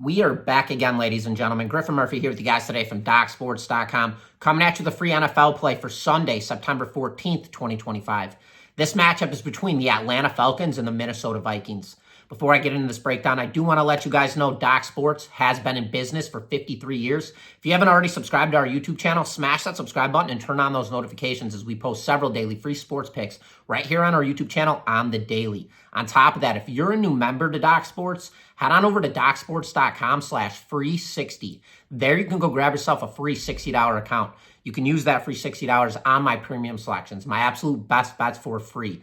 We are back again, ladies and gentlemen. Griffin Murphy here with you guys today from DocSports.com, coming at you with the free NFL play for Sunday, September 14th, 2025. This matchup is between the Atlanta Falcons and the Minnesota Vikings. Before I get into this breakdown, I do want to let you guys know Doc Sports has been in business for 53 years. If you haven't already subscribed to our YouTube channel, smash that subscribe button and turn on those notifications as we post several daily free sports picks right here on our YouTube channel on the daily. On top of that, if you're a new member to Doc Sports, head on over to DocSports.com/free60. There you can go grab yourself a free $60 account. You can use that free $60 on my premium selections, my absolute best bets for free.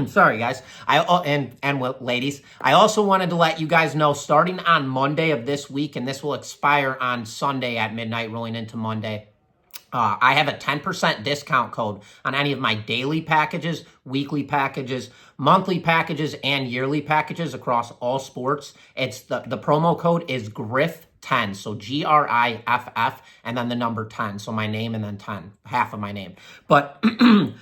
Sorry, guys. Ladies, I also wanted to let you guys know, starting on Monday of this week, and this will expire on Sunday at midnight, rolling into Monday, I have a 10% discount code on any of my daily packages, weekly packages, monthly packages, and yearly packages across all sports. It's the promo code is GRIFF10, so GRIFF, and then the number 10, so my name and then 10, half of my name. But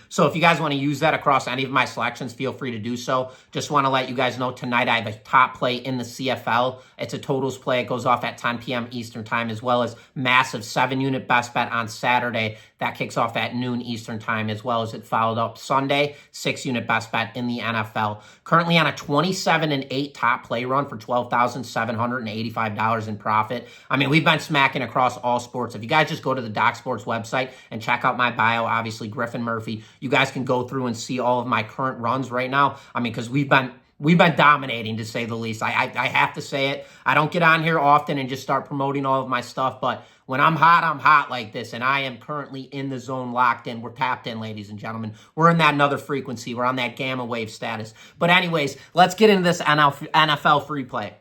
so if you guys want to use that across any of my selections, feel free to do so. Just want to let you guys know tonight I have a top play in the CFL. It's a totals play. It goes off at 10 p.m. Eastern time, as well as massive 7-unit best bet on Saturday. That kicks off at noon Eastern time, as well as it followed up Sunday, 6-unit best bet in the NFL. Currently on a 27-8 top play run for $12,785 in profit. I mean, we've been smacking across all sports. If you guys just go to the Doc Sports website and check out my bio, obviously Griffin Murphy, you guys can go through and see all of my current runs right now. I mean, because we've been dominating, to say the least. I have to say it. I don't get on here often and just start promoting all of my stuff, but when I'm hot like this, and I am currently in the zone, locked in. We're tapped in, ladies and gentlemen. We're in that another frequency. We're on that gamma wave status. But anyways, let's get into this NFL free play.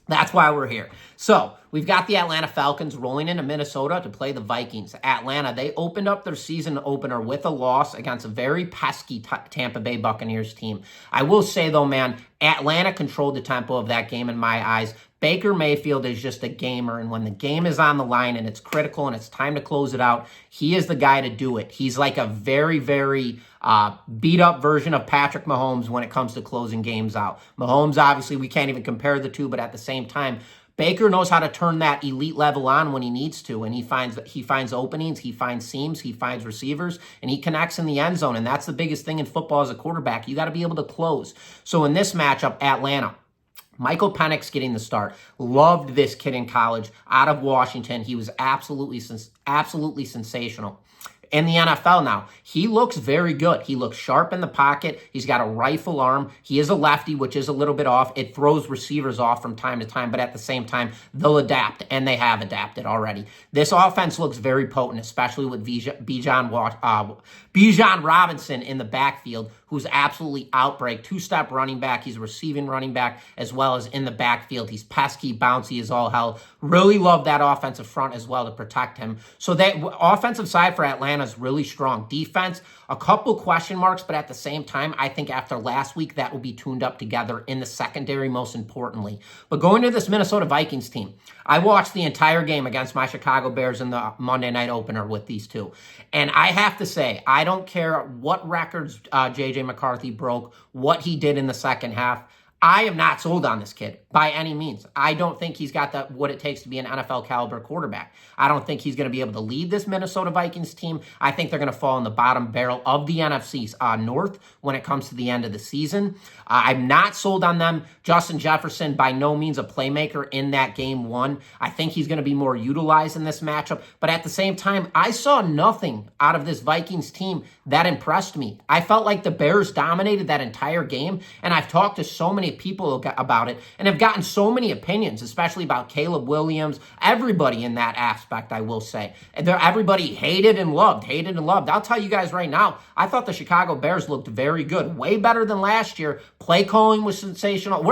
That's why we're here. So we've got the Atlanta Falcons rolling into Minnesota to play the Vikings. Atlanta, they opened up their season opener with a loss against a very pesky Tampa Bay Buccaneers team. I will say, though, man, Atlanta controlled the tempo of that game in my eyes. Baker Mayfield is just a gamer, and when the game is on the line and it's critical and it's time to close it out, he is the guy to do it. He's like a very, very beat-up version of Patrick Mahomes when it comes to closing games out. Mahomes, obviously, we can't even compare the two, but at the same time, Baker knows how to turn that elite level on when he needs to, and he finds openings, he finds seams, he finds receivers, and he connects in the end zone, and that's the biggest thing in football as a quarterback. You got to be able to close. So in this matchup, Atlanta, Michael Penix getting the start. Loved this kid in college out of Washington. He was absolutely sensational. In the NFL now, he looks very good. He looks sharp in the pocket. He's got a rifle arm. He is a lefty, which is a little bit off. It throws receivers off from time to time, but at the same time, they'll adapt, and they have adapted already. This offense looks very potent, especially with Bijan Robinson in the backfield, who's absolutely outbreak, two-step running back. He's a receiving running back as well as in the backfield. He's pesky, bouncy as all hell. Really love that offensive front as well to protect him. So that offensive side for Atlanta is really strong. Defense, a couple question marks, but at the same time, I think after last week, that will be tuned up together in the secondary, most importantly. But going to this Minnesota Vikings team, I watched the entire game against my Chicago Bears in the Monday night opener with these two. And I have to say, I don't care what records J.J. McCarthy broke, what he did in the second half. I am not sold on this kid by any means. I don't think he's got what it takes to be an NFL caliber quarterback. I don't think he's going to be able to lead this Minnesota Vikings team. I think they're going to fall in the bottom barrel of the NFC North when it comes to the end of the season. I'm not sold on them. Justin Jefferson, by no means a playmaker in that game one. I think he's going to be more utilized in this matchup. But at the same time, I saw nothing out of this Vikings team that impressed me. I felt like the Bears dominated that entire game, and I've talked to so many people about it and have gotten so many opinions, especially about Caleb Williams, everybody in that aspect, I will say. Everybody hated and loved. I'll tell you guys right now, I thought the Chicago Bears looked very good, way better than last year. Play calling was sensational.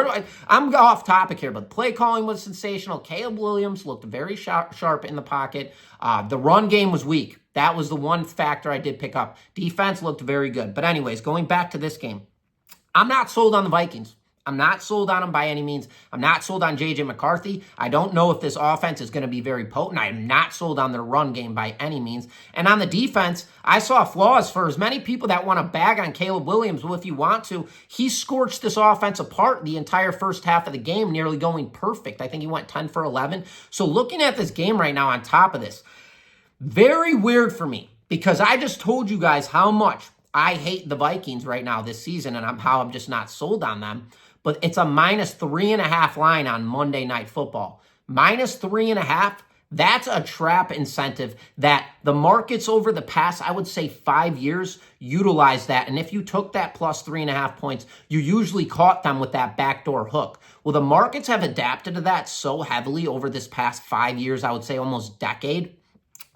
I'm off topic here, but play calling was sensational. Caleb Williams looked very sharp in the pocket. The run game was weak. That was the one factor I did pick up. Defense looked very good. But anyways, going back to this game, I'm not sold on the Vikings. I'm not sold on him by any means. I'm not sold on J.J. McCarthy. I don't know if this offense is going to be very potent. I am not sold on their run game by any means. And on the defense, I saw flaws for as many people that want to bag on Caleb Williams. Well, if you want to, he scorched this offense apart the entire first half of the game, nearly going perfect. I think he went 10 for 11. So looking at this game right now on top of this, very weird for me because I just told you guys how much I hate the Vikings right now this season and how I'm just not sold on them. But it's a -3.5 line on Monday Night Football. -3.5, that's a trap incentive that the markets over the past, I would say 5 years, utilize that. And if you took that plus 3.5 points, you usually caught them with that backdoor hook. Well, the markets have adapted to that so heavily over this past 5 years, I would say almost decade,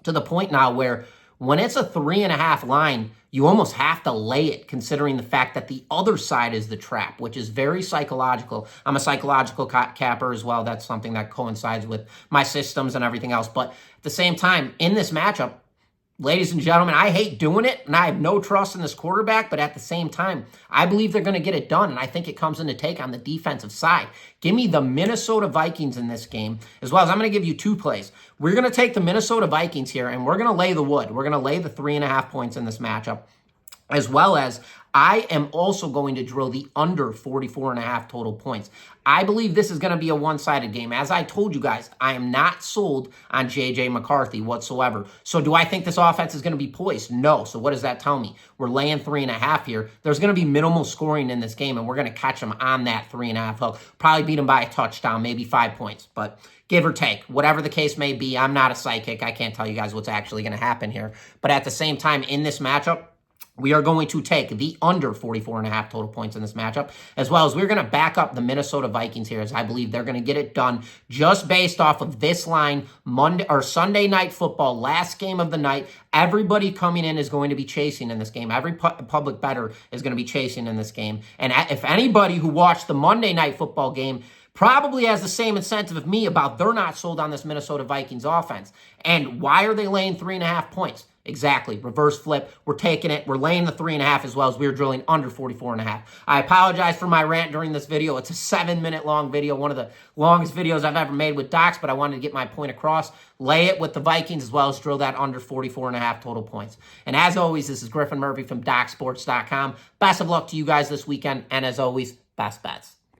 to the point now where when it's a 3.5 line, you almost have to lay it, considering the fact that the other side is the trap, which is very psychological. I'm a psychological capper as well. That's something that coincides with my systems and everything else. But at the same time, in this matchup, ladies and gentlemen, I hate doing it, and I have no trust in this quarterback, but at the same time, I believe they're going to get it done, and I think it comes into take on the defensive side. Give me the Minnesota Vikings in this game, as well as I'm going to give you 2 plays. We're going to take the Minnesota Vikings here, and we're going to lay the wood. We're going to lay the 3.5 points in this matchup, as well as I am also going to drill the under 44.5 total points. I believe this is going to be a one-sided game. As I told you guys, I am not sold on J.J. McCarthy whatsoever. So do I think this offense is going to be poised? No. So what does that tell me? We're laying 3.5 here. There's going to be minimal scoring in this game, and we're going to catch them on that 3.5 hook. Probably beat them by a touchdown, maybe 5 points, but give or take, whatever the case may be. I'm not a psychic. I can't tell you guys what's actually going to happen here. But at the same time, in this matchup, we are going to take the under 44.5 total points in this matchup, as well as we're going to back up the Minnesota Vikings here, as I believe they're going to get it done just based off of this line. Monday or Sunday Night Football, last game of the night. Everybody coming in is going to be chasing in this game. Every public bettor is going to be chasing in this game. And if anybody who watched the Monday Night Football game probably has the same incentive of me about they're not sold on this Minnesota Vikings offense. And why are they laying 3.5 points? Exactly. Reverse flip. We're taking it. We're laying the 3.5 as well as we're drilling under 44.5. I apologize for my rant during this video. It's a 7-minute long video, one of the longest videos I've ever made with docs, but I wanted to get my point across. Lay it with the Vikings as well as drill that under 44.5 total points. And as always, this is Griffin Murphy from DocSports.com. Best of luck to you guys this weekend. And as always, best bets.